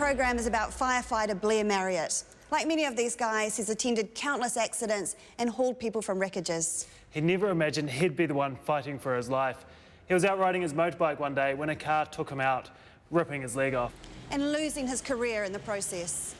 program is about firefighter Blair. Like many of these guys, he's attended countless accidents and hauled people from wreckages. He never imagined he'd be the one fighting for his life. He was out riding his motorbike one day when a car took him out, ripping his leg off. And losing his career in the process.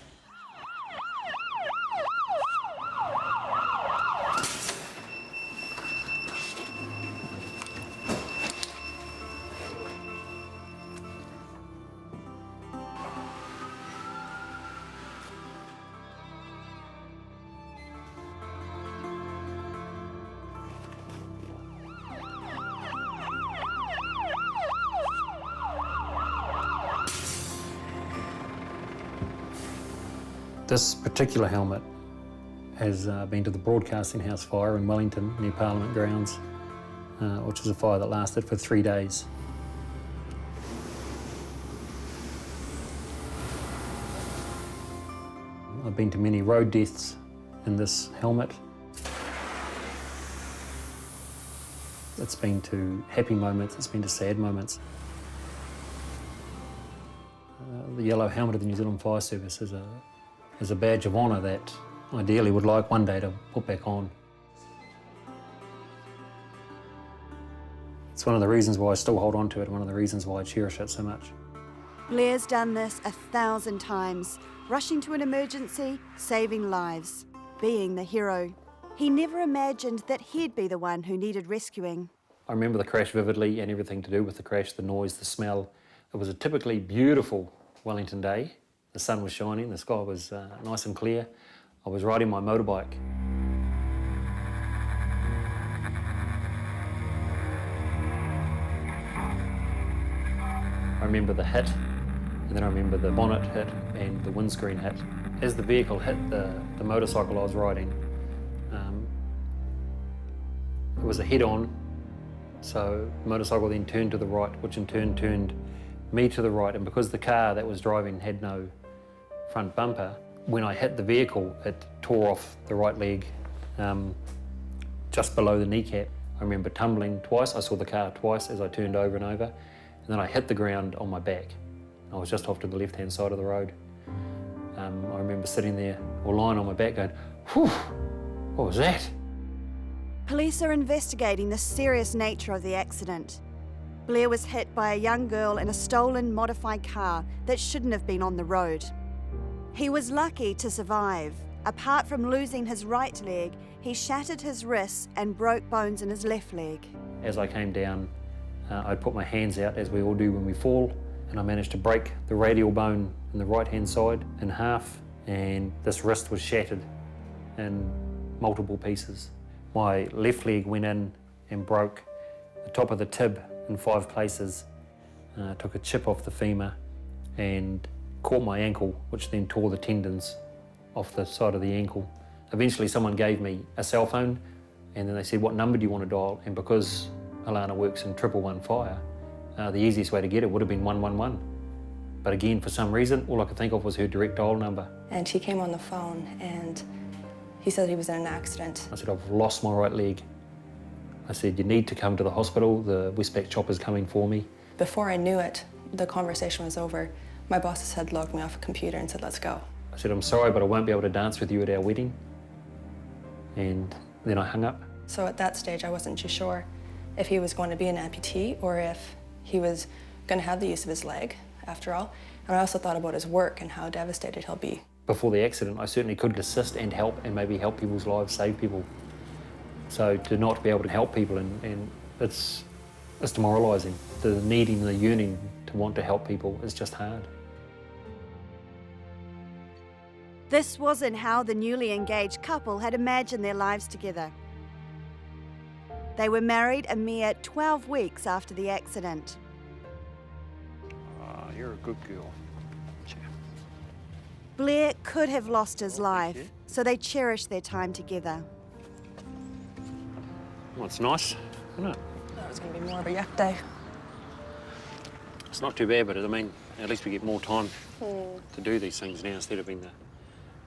This particular helmet has been to the broadcasting house fire in Wellington near Parliament Grounds, which was a fire that lasted for 3 days. I've been to many road deaths in this helmet. It's been to happy moments, it's been to sad moments. The yellow helmet of the New Zealand Fire Service is a badge of honour that ideally would like one day to put back on. It's one of the reasons why I still hold on to it, one of the reasons why I cherish it so much. Blair's done this 1,000 times, rushing to an emergency, saving lives, being the hero. He never imagined that he'd be the one who needed rescuing. I remember the crash vividly and everything to do with the crash, the noise, the smell. It was a typically beautiful Wellington day. The sun was shining, the sky was nice and clear. I was riding my motorbike. I remember the hit, and then I remember the bonnet hit and the windscreen hit. As the vehicle hit the motorcycle I was riding, it was a head-on, so the motorcycle then turned to the right, which in turn turned me to the right, and because the car that was driving had no front bumper, when I hit the vehicle, it tore off the right leg just below the kneecap. I remember tumbling twice. I saw the car twice as I turned over and over, and then I hit the ground on my back. I was just off to the left-hand side of the road. I remember sitting there, or lying on my back going, whew, what was that? Police are investigating the serious nature of the accident. Blair was hit by a young girl in a stolen, modified car that shouldn't have been on the road. He was lucky to survive. Apart from losing his right leg, he shattered his wrists and broke bones in his left leg. As I came down, I'd put my hands out, as we all do when we fall, and I managed to break the radial bone in the right-hand side in half, and this wrist was shattered in multiple pieces. My left leg went in and broke the top of the tib in 5 places, took a chip off the femur and caught my ankle, which then tore the tendons off the side of the ankle. Eventually someone gave me a cell phone, and then they said, what number do you want to dial? And because Alana works in 111 fire, the easiest way to get it would have been 111. But again, for some reason, all I could think of was her direct dial number. And he came on the phone and he said he was in an accident. I said, I've lost my right leg. I said, you need to come to the hospital, the Westpac chopper's coming for me. Before I knew it, the conversation was over. My bosses had logged me off a computer and said, let's go. I said, I'm sorry, but I won't be able to dance with you at our wedding. And then I hung up. So at that stage, I wasn't too sure if he was going to be an amputee or if he was going to have the use of his leg, after all. And I also thought about his work and how devastated he'll be. Before the accident, I certainly could assist and help and maybe help people's lives, save people. So to not be able to help people, and it's demoralising. The needing, the yearning to want to help people is just hard. This wasn't how the newly engaged couple had imagined their lives together. They were married a mere 12 weeks after the accident. You're a good girl. Blair could have lost his life, so they cherished their time together. Well, it's nice, isn't it? That was going to be more of a yuck day. It's not too bad, but I mean, at least we get more time to do these things now instead of being the,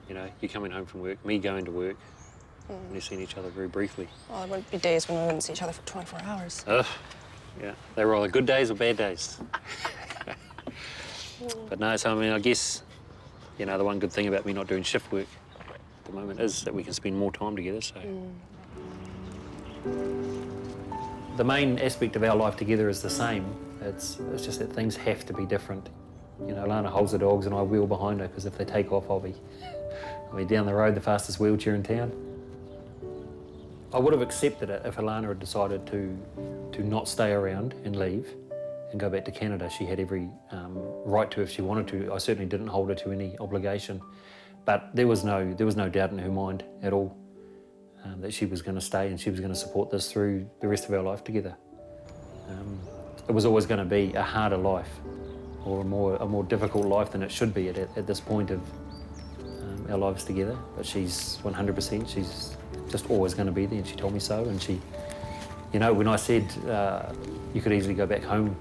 you know, you coming home from work, me going to work, and you're seeing each other very briefly. Well, there wouldn't be days when we wouldn't see each other for 24 hours. Ugh, yeah. They were either good days or bad days. But no, so I mean, I guess You know, the one good thing about me not doing shift work at the moment is that we can spend more time together, so. The main aspect of our life together is the same. It's just that things have to be different. You know, Alana holds the dogs and I wheel behind her, because if they take off, I'll be down the road the fastest wheelchair in town. I would have accepted it if Alana had decided to not stay around and leave and go back to Canada. She had every right to if she wanted to. I certainly didn't hold her to any obligation, but there was no doubt in her mind at all that she was going to stay and she was going to support this through the rest of our life together. It was always going to be a harder life, or a more difficult life than it should be at this point of our lives together. But she's 100%. She's just always going to be there, and she told me so. And she, you know, when I said you could easily go back home,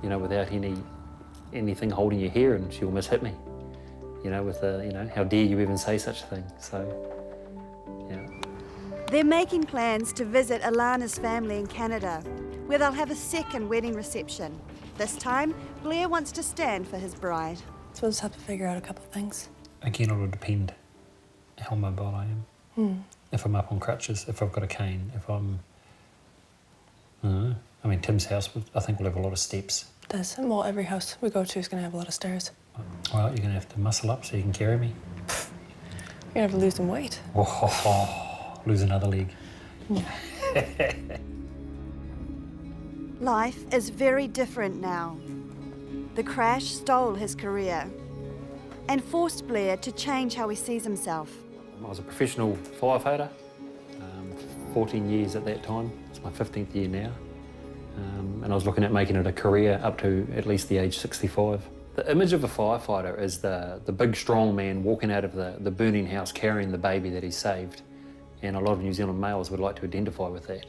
you know, without anything holding your hair, and she almost hit me, you know, with the, you know, how dare you even say such a thing? So, yeah. They're making plans to visit Alana's family in Canada, where they'll have a second wedding reception. This time, Blair wants to stand for his bride. So we'll just have to figure out a couple of things. Again, it will depend how mobile I am. If I'm up on crutches, if I've got a cane, if I'm... I mean, Tim's house, I think, will have a lot of steps. It does. Well, every house we go to is going to have a lot of stairs. Well, you're going to have to muscle up so you can carry me. You're going to have to lose some weight. Lose another leg. Life is very different now. The crash stole his career and forced Blair to change how he sees himself. I was a professional firefighter, 14 years at that time. It's my 15th year now. And I was looking at making it a career up to at least the age 65. The image of a firefighter is the big, strong man walking out of the burning house carrying the baby that he saved. And a lot of New Zealand males would like to identify with that.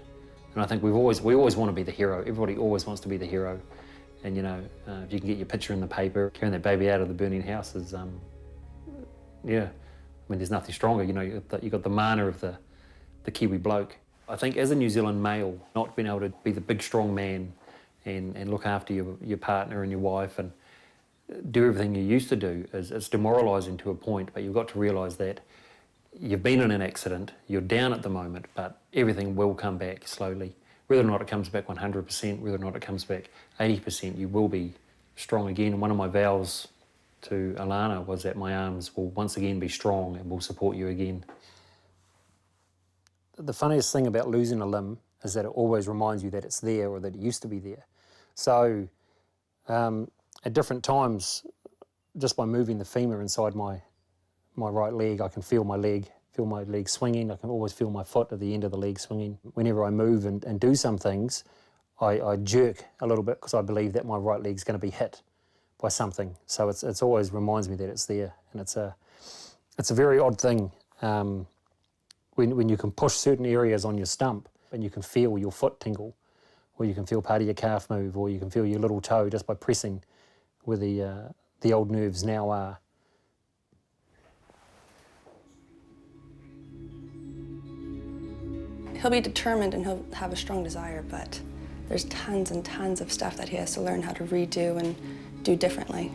And I think we always want to be the hero. Everybody always wants to be the hero. And, you know, if you can get your picture in the paper, carrying that baby out of the burning house is, yeah. I mean, there's nothing stronger. You know, you've got the mana of the Kiwi bloke. I think as a New Zealand male, not being able to be the big, strong man and look after your partner and your wife and do everything you used to do is demoralising to a point, but you've got to realise that you've been in an accident, you're down at the moment, but everything will come back slowly. Whether or not it comes back 100%, whether or not it comes back 80%, you will be strong again. And one of my vows to Alana was that my arms will once again be strong and will support you again. The funniest thing about losing a limb is that it always reminds you that it's there or that it used to be there. So at different times, just by moving the femur inside my right leg, I can feel my leg swinging. I can always feel my foot at the end of the leg swinging. Whenever I move and do some things, I jerk a little bit because I believe that my right leg's going to be hit by something. So it's always reminds me that it's there, and it's a very odd thing when you can push certain areas on your stump and you can feel your foot tingle, or you can feel part of your calf move, or you can feel your little toe just by pressing where the old nerves now are. He'll be determined and he'll have a strong desire, but there's tons and tons of stuff that he has to learn how to redo and do differently.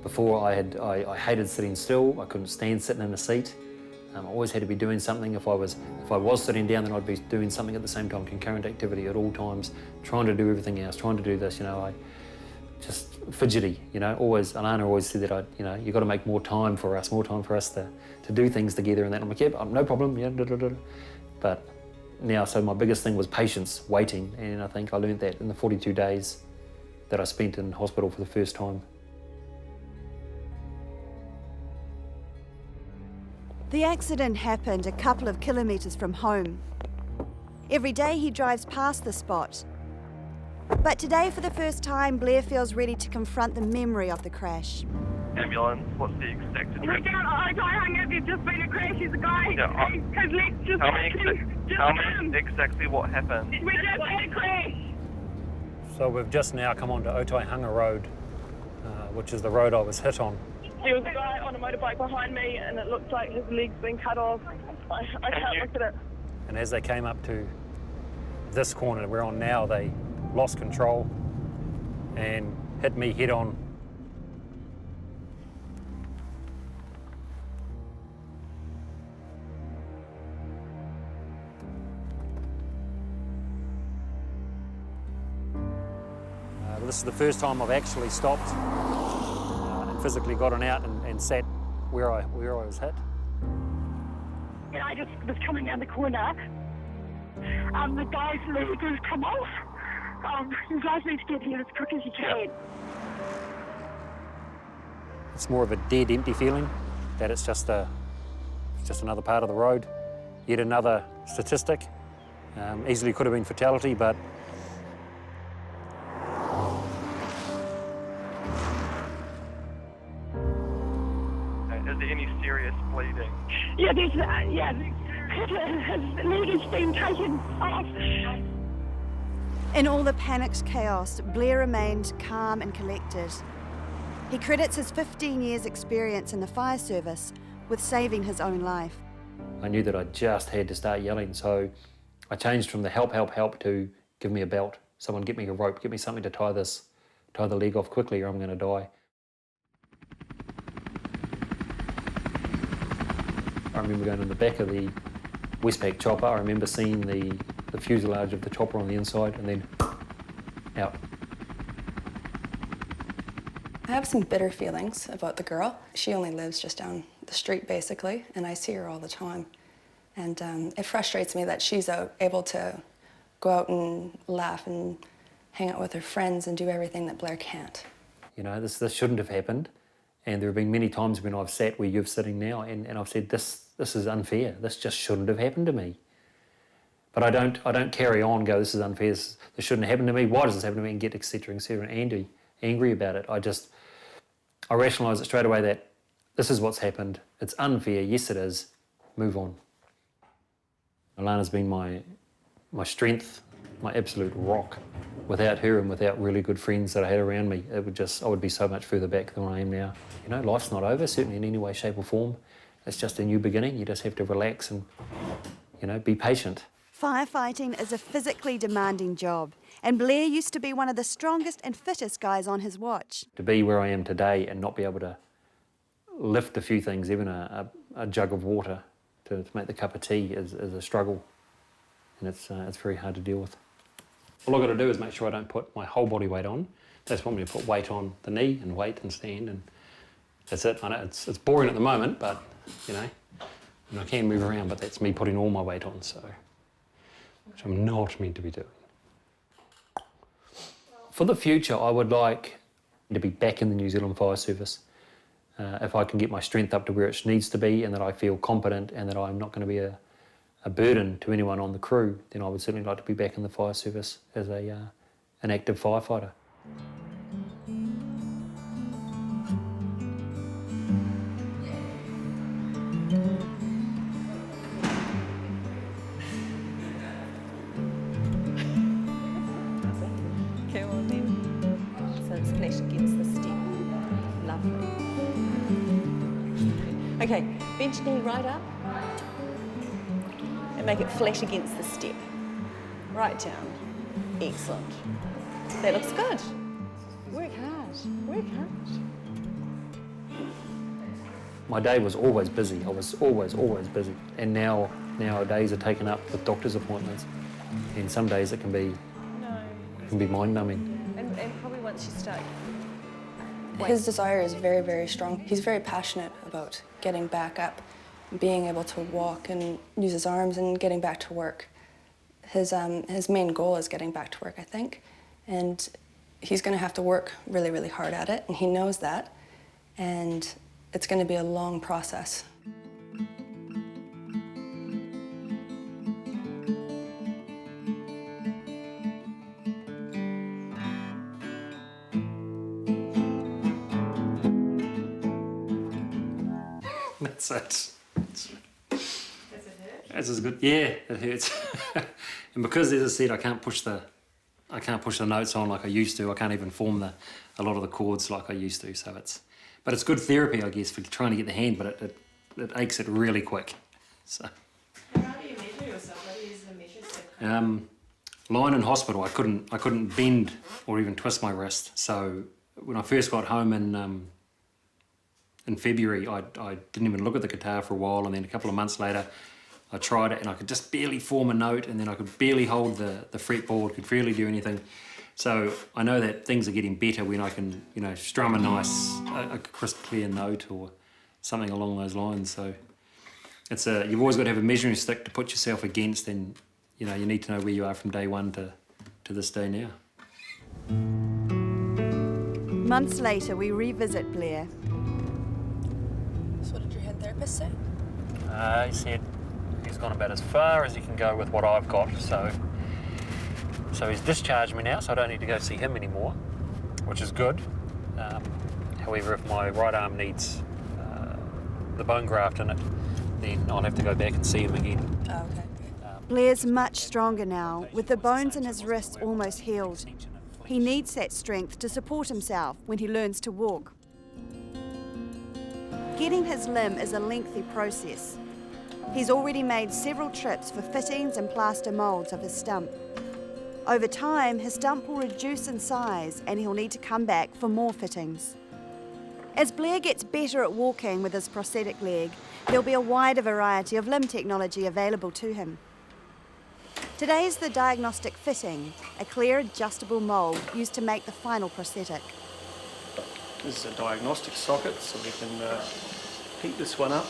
Before I hated sitting still. I couldn't stand sitting in a seat. I always had to be doing something. If I was sitting down, then I'd be doing something at the same time, concurrent activity at all times, trying to do everything else, trying to do this, you know. I just fidgety, you know. Alana always said that you've got to make more time for us to do things together, and that. I'm like, yeah, no problem, yeah. But now, so my biggest thing was patience, waiting, and I think I learned that in the 42 days that I spent in hospital for the first time. The accident happened a couple of kilometres from home. Every day he drives past the spot. But today, for the first time, Blair feels ready to confront the memory of the crash. Ambulance, what's the exact address? We're down at Otai, there's just been a crash, there's a guy, his legs just Tell me exactly what happened. We just had a crash. So we've just now come onto Otai Road, which is the road I was hit on. There was a guy on a motorbike behind me and it looks like his leg's been cut off. I can't look at it. And as they came up to this corner we're on now, they lost control and hit me head on. this is the first time I've actually stopped and physically gotten out and sat where I was hit. And I just was coming down the corner. The guy's leg has come off. You guys need to get here as quick as you can. It's more of a dead, empty feeling that it's just another part of the road, yet another statistic. Easily could have been fatality, but Is there any serious bleeding? Yeah, his leg has been taken off. In all the panicked chaos, Blair remained calm and collected. He credits his 15 years' experience in the fire service with saving his own life. I knew that I just had to start yelling, so I changed from the help, help, help to give me a belt. Someone get me a rope, get me something to tie the leg off quickly or I'm going to die. I remember going in the back of the Westpac chopper. I remember seeing the fuselage of the chopper on the inside and then out. I have some bitter feelings about the girl. She only lives just down the street, basically, and I see her all the time. And it frustrates me that she's able to go out and laugh and hang out with her friends and do everything that Blair can't. You know, this shouldn't have happened. And there have been many times when I've sat where you're sitting now and I've said, this is unfair. This just shouldn't have happened to me. But I don't carry on and go, this is unfair, this shouldn't have happened to me. Why does this happen to me? And get et cetera, and angry about it. I rationalise it straight away that this is what's happened. It's unfair. Yes, it is. Move on. Alana's been my strength, my absolute rock. Without her and without really good friends that I had around me, I would be so much further back than I am now. You know, life's not over, certainly in any way, shape or form. It's just a new beginning. You just have to relax and, you know, be patient. Firefighting is a physically demanding job, and Blair used to be one of the strongest and fittest guys on his watch. To be where I am today and not be able to lift a few things, even a jug of water to make the cup of tea is a struggle, and it's very hard to deal with. All I've got to do is make sure I don't put my whole body weight on. They just want me to put weight on the knee and wait and stand, and that's it. I know it's boring at the moment, but, you know, and I can move around, but that's me putting all my weight on, so, which I'm not meant to be doing. For the future, I would like to be back in the New Zealand Fire Service. If I can get my strength up to where it needs to be and that I feel competent and that I'm not going to be a burden to anyone on the crew, then I would certainly like to be back in the fire service as an active firefighter. Okay, well then, so it's flesh against the step. Lovely. Okay, bench knee right up. And make it flat against the step. Right down. Excellent. That looks good. Work hard. Work hard. My day was always busy. I was always busy. And nowadays are taken up with doctor's appointments. And some days it can be mind-numbing. And probably once you start. His desire is very, very strong. He's very passionate about getting back up, being able to walk and use his arms and getting back to work. His main goal is getting back to work, I think, and he's going to have to work really, really hard at it, and he knows that, and it's going to be a long process. That's it. That's as good. Yeah, it hurts. And because, as I said, I can't push the notes on like I used to. I can't even form a lot of the chords like I used to. So but it's good therapy, I guess, for trying to get the hand. But it aches it really quick. So. How do you measure yourself? What is the measure step? Lying in hospital, I couldn't bend or even twist my wrist. So when I first got home in February, I didn't even look at the guitar for a while, and then a couple of months later, I tried it and I could just barely form a note, and then I could barely hold the fretboard, could barely do anything. So I know that things are getting better when I can, you know, strum a nice, a crisp, clear note or something along those lines. So it's you've always got to have a measuring stick to put yourself against, and you know, you need to know where you are from day one to this day now. Months later, we revisit Blair. So what did your head therapist say? He said he's gone about as far as he can go with what I've got, so he's discharged me now, so I don't need to go see him anymore, which is good. However, if my right arm needs the bone graft in it, then I'll have to go back and see him again. Oh, okay. Blair's much stronger now, with the bones in his wrists almost healed. He needs that strength to support himself when he learns to walk. Getting his limb is a lengthy process. He's already made several trips for fittings and plaster moulds of his stump. Over time, his stump will reduce in size and he'll need to come back for more fittings. As Blair gets better at walking with his prosthetic leg, there'll be a wider variety of limb technology available to him. Today is the diagnostic fitting, a clear adjustable mould used to make the final prosthetic. This is a diagnostic socket, so we can heat this one up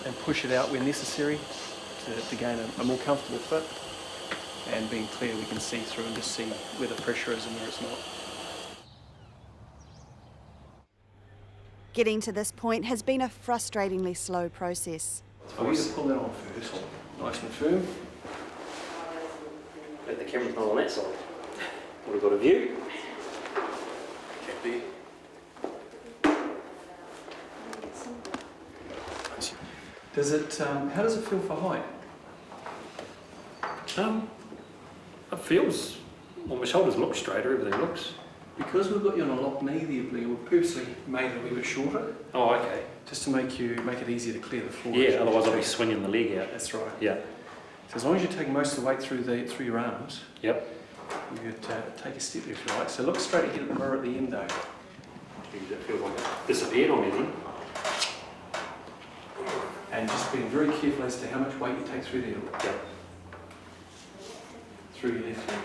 and push it out where necessary to gain a more comfortable fit. And being clear, we can see through and just see where the pressure is and where it's not. Getting to this point has been a frustratingly slow process. So we just pull that on first, nice and firm. But the camera's not on that side. We've got a view. Okay, does it? How does it feel for height? It feels, well, my shoulders look straighter, everything looks. Because we've got you on a locked knee there, Blair, we've purposely made it a little bit shorter. Oh, okay. Just to make it easier to clear the floor. Yeah, otherwise I'll be swinging the leg out. That's right. Yeah. So as long as you take most of the weight through your arms, Yep. you could take a step there if you like. So look straight ahead at the mirror at the end though. Geez, that feels like it disappeared on me then. And just being very careful as to how much weight you take through there. Yep. Through your left leg.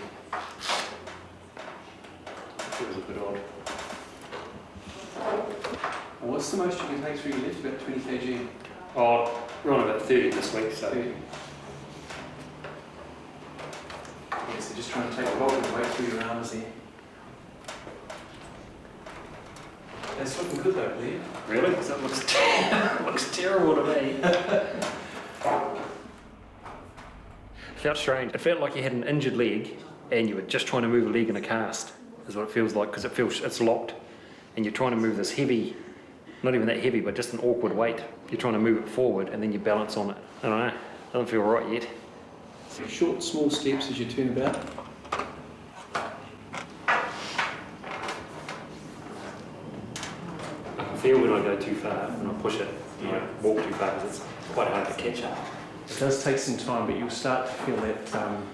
Feels a bit odd. Well, what's the most you can take through your left? About 20 kg. Oh, we're on about 30 this week, so. 30. Yeah, so just trying to take the bulk of the weight through your arms there. That's looking good though, Blair. Really? Because that looks terrible to me. It felt strange. It felt like you had an injured leg and you were just trying to move a leg in a cast, is what it feels like, because it's locked and you're trying to move this heavy, not even that heavy, but just an awkward weight. You're trying to move it forward and then you balance on it. I don't know, it doesn't feel right yet. So short, small steps as you turn about. I can feel when I go too far, when I push it, and I walk too far, because it's quite hard to catch up. It does take some time, but you'll start to feel that,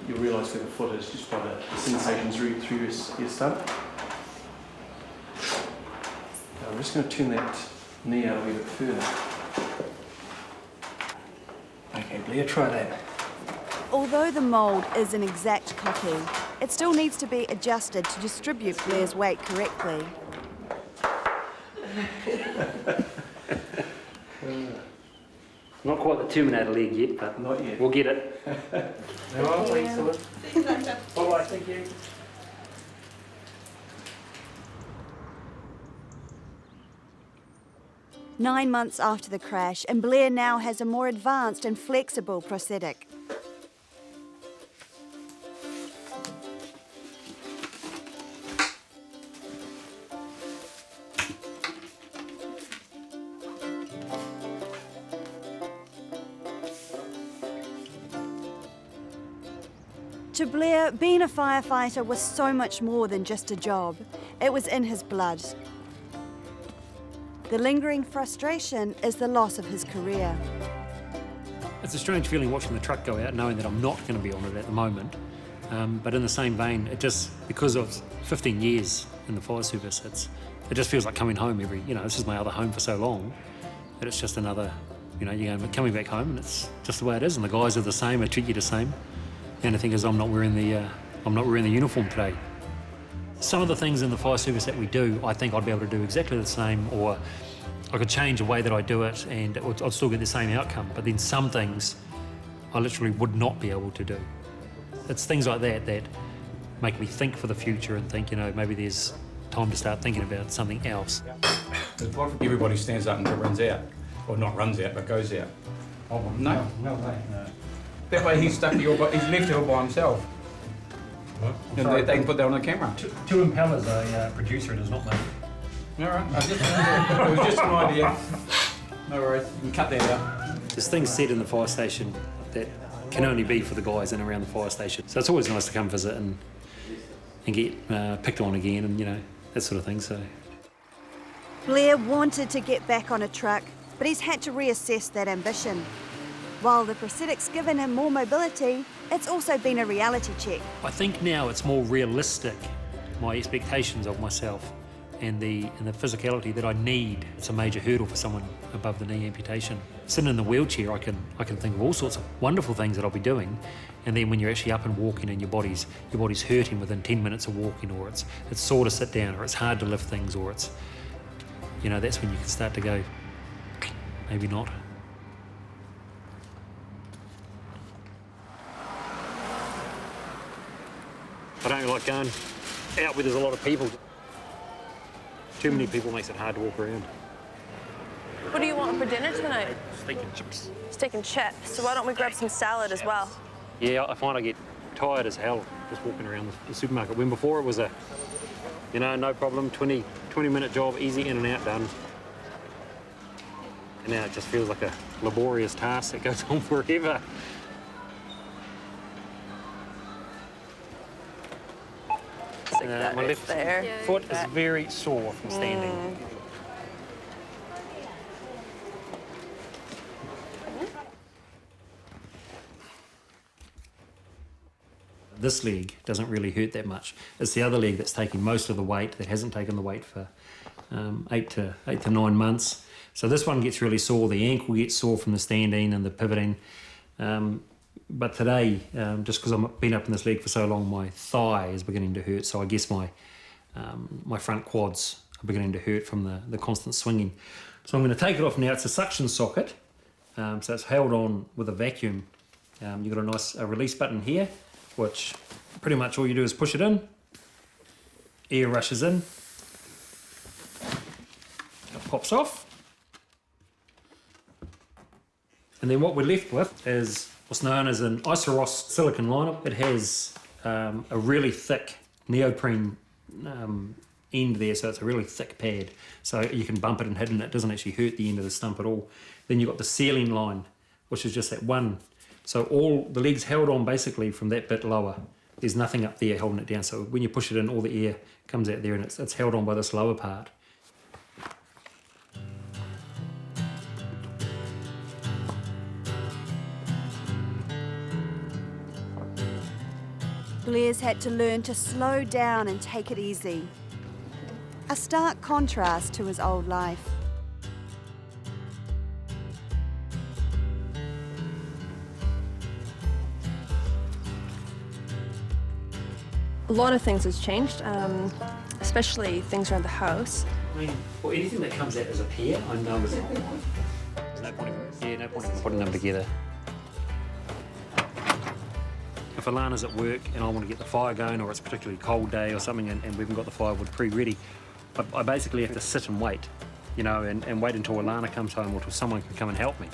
you'll realise where the foot is just by the sensations through your stump. Now I'm just going to turn that knee out a little bit further. Okay, Blair, try that. Although the mould is an exact copy, it still needs to be adjusted to distribute Blair's weight correctly. Not quite the Terminator leg yet, but Not yet. we'll get it. No, excellent. Bye-bye, thank you. Nine months after the crash, and Blair now has a more advanced and flexible prosthetic. To Blair, being a firefighter was so much more than just a job. It was in his blood. The lingering frustration is the loss of his career. It's a strange feeling watching the truck go out, knowing that I'm not going to be on it at the moment. But in the same vein, it just, because of 15 years in the fire service, it just feels like coming home this is my other home for so long, that it's just another, you're coming back home and it's just the way it is, and the guys are the same, they treat you the same. The only thing is I'm not wearing the uniform today. Some of the things in the fire service that we do, I think I'd be able to do exactly the same, or I could change the way that I do it and I'd still get the same outcome. But then some things I literally would not be able to do. It's things like that that make me think for the future and think, you know, maybe there's time to start thinking about something else. What if everybody stands up and runs out? Or not runs out, but goes out? Oh, no. No way. No. That way he's stuck to your, he's left here by himself. What? And they can put that on the camera. Two impellers, a producer, it is not me. All right. It was just an idea. No worries. You can cut that out. There's things said in the fire station that can only be for the guys in and around the fire station. So it's always nice to come visit and get picked on again and, you know, that sort of thing. So Blair wanted to get back on a truck, but he's had to reassess that ambition. While the prosthetic's given him more mobility, it's also been a reality check. I think now it's more realistic, my expectations of myself and the physicality that I need. It's a major hurdle for someone above the knee amputation. Sitting in the wheelchair, I can think of all sorts of wonderful things that I'll be doing, and then when you're actually up and walking and your body's hurting within 10 minutes of walking, or it's sore to sit down, or it's hard to lift things, or it's, you know, that's when you can start to go, maybe not. I don't like going out where there's a lot of people. Too many people makes it hard to walk around. What do you want for dinner tonight? Steak and chips. Steak and chips. So why don't we grab some salad as well? Yeah, I find I get tired as hell just walking around the supermarket. When before it was a, you know, no problem, 20-minute job, easy in and out, done. And now it just feels like a laborious task that goes on forever. My left foot is very sore from standing. This leg doesn't really hurt that much. It's the other leg that's taking most of the weight, that hasn't taken the weight for 8 to 9 months. So this one gets really sore. The ankle gets sore from the standing and the pivoting. But today, just because I've been up in this leg for so long, my thigh is beginning to hurt. So I guess my front quads are beginning to hurt from the constant swinging. So I'm going to take it off now. It's a suction socket. So it's held on with a vacuum. You've got a nice release button here, which pretty much all you do is push it in. Air rushes in. It pops off. And then what we're left with is what's known as an Isoros silicone liner. It has a really thick neoprene end there, so it's a really thick pad. So you can bump it and hit it, and it doesn't actually hurt the end of the stump at all. Then you've got the sealing line, which is just that one. So all the leg's held on basically from that bit lower. There's nothing up there holding it down. So when you push it in, all the air comes out there, and it's held on by this lower part. Blair's had to learn to slow down and take it easy. A stark contrast to his old life. A lot of things has changed, especially things around the house. I mean, well, anything that comes out as a pair, I know is not mine. There's no point in putting them together. If Alana's at work and I want to get the fire going, or it's a particularly cold day or something, and we haven't got the firewood pre-ready, I basically have to sit and wait, you know, and wait until Alana comes home or till someone can come and help me.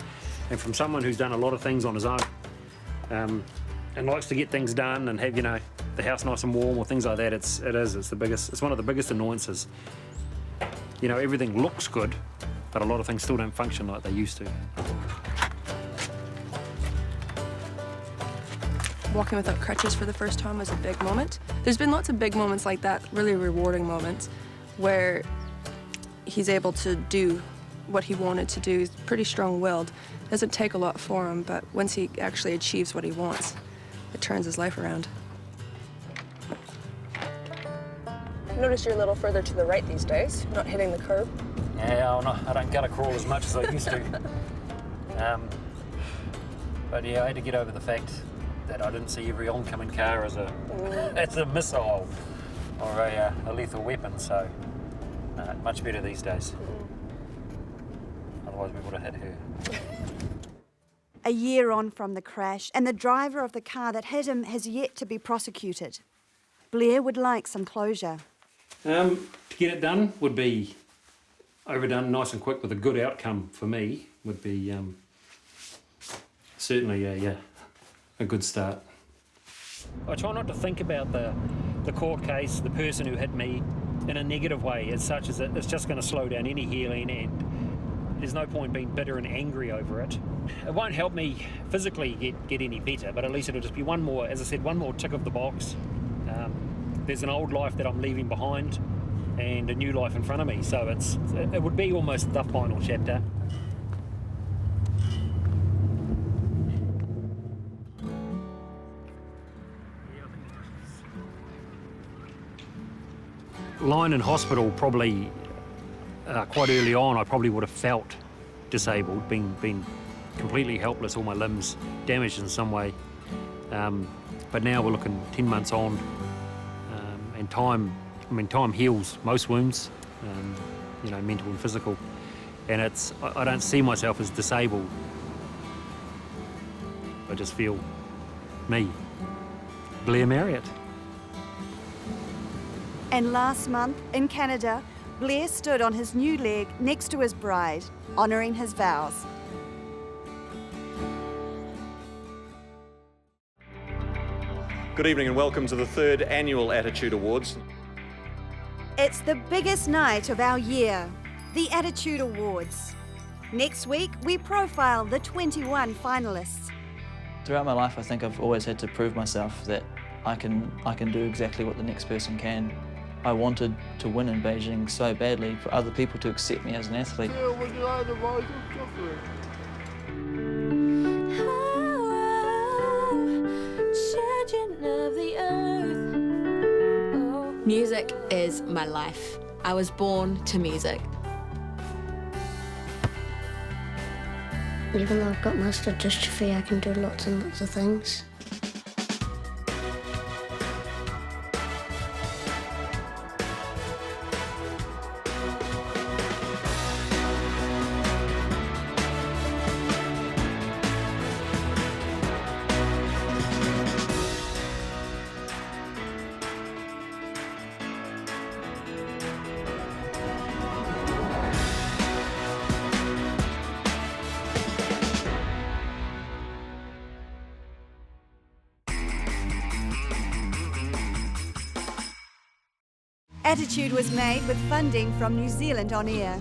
And from someone who's done a lot of things on his own, and likes to get things done and have, you know, the house nice and warm or things like that, it's one of the biggest annoyances. You know, everything looks good, but a lot of things still don't function like they used to. Walking without crutches for the first time was a big moment. There's been lots of big moments like that, really rewarding moments, where he's able to do what he wanted to do. He's pretty strong-willed. It doesn't take a lot for him, but once he actually achieves what he wants, it turns his life around. I've noticed you're a little further to the right these days, not hitting the curb. Yeah, I don't gutter crawl as much as I used to. But yeah, I had to get over the fact that I didn't see every oncoming car as a missile. or a lethal weapon, so much better these days. Otherwise we would have hit her. A year on from the crash, and the driver of the car that hit him has yet to be prosecuted. Blair would like some closure. To get it done would be overdone nice and quick with a good outcome for me, would be certainly a good start. I try not to think about the court case, the person who hit me, in a negative way, as such as it's just going to slow down any healing, and there's no point being bitter and angry over it. It won't help me physically get any better, but at least it'll just be one more, as I said, one more tick of the box. There's an old life that I'm leaving behind and a new life in front of me, so it would be almost the final chapter. Lying in hospital, probably quite early on, I probably would have felt disabled, been completely helpless, all my limbs damaged in some way. But now we're looking 10 months on, and time heals most wounds, mental and physical. And I don't see myself as disabled. I just feel me, Blair Marriott. And last month, in Canada, Blair stood on his new leg next to his bride, honouring his vows. Good evening and welcome to the 3rd Annual Attitude Awards. It's the biggest night of our year, the Attitude Awards. Next week, we profile the 21 finalists. Throughout my life, I think I've always had to prove myself that I can do exactly what the next person can. I wanted to win in Beijing so badly for other people to accept me as an athlete. Music is my life. I was born to music. Even though I've got muscular dystrophy, I can do lots and lots of things. Attitude was made with funding from New Zealand On Air.